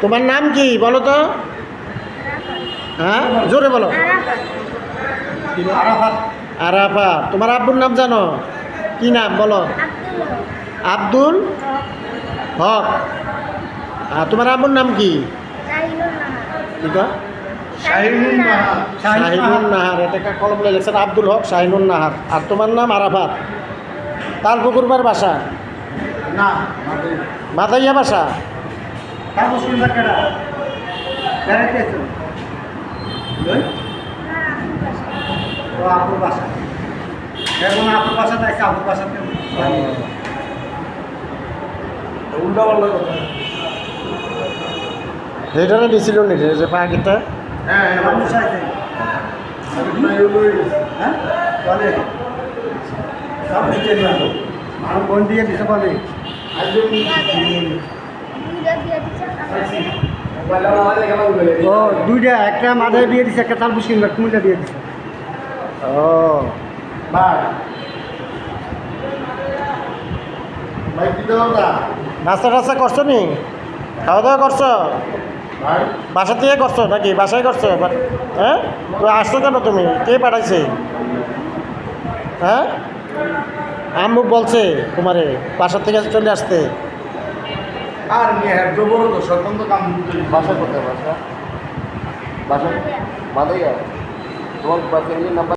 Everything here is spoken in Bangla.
তোমার নাম কি বলো তো? হ্যাঁ, জোরে বলো। আরাফাত। আরাফাত। তোমার আব্বুর নাম জানো? কি নাম বলো? আব্দুল হক। আর তোমার আব্বুর নাম কি? কি কয়? শাহিনুন নাহার। শাহিনুন নাহার। এটা কলম লিখছেন আব্দুল হক শাহিনুন নাহার। আর তোমার নাম আরাফাত। তার পুকুরবার বাসা না মাথাইয়া বাসা। তার মুসলিম বাচ্চারা বেড়াইতে এসো। ও আপুর বাসা। এখন আপুর বাসা তাইছে আপুর বাসাতে উল্টা পাল্টা কথা। যেটা দিছিল নি যে পাখিটা। হ্যাঁ মানুষ আছে। হ্যাঁ বলে সব নিচে নিয়ে আর কোন দিয়ে দিতে পারবে? ও দুইটা, একটা মাথায় দিয়ে দিছে, একটা তার মুসলিম কুমিল্লা দিয়ে দিছে। ও ভাই নাস্তা টাস্তা করছো নি? খাওয়া দাওয়া করছো? বাসা থেকে করছো নাকি বাসায় করছো? হ্যাঁ, তো আসছো কেন তুমি? কে পাঠাইছে? হ্যাঁ, আম্মু বলছে তোমারে বাসা থেকে চলে আসতে। আর বড় তো স্বতন্ত্র কাম বাসা কোথায়? বাসা বাসা মাদাইয়া তোমার বাসা নাম্বার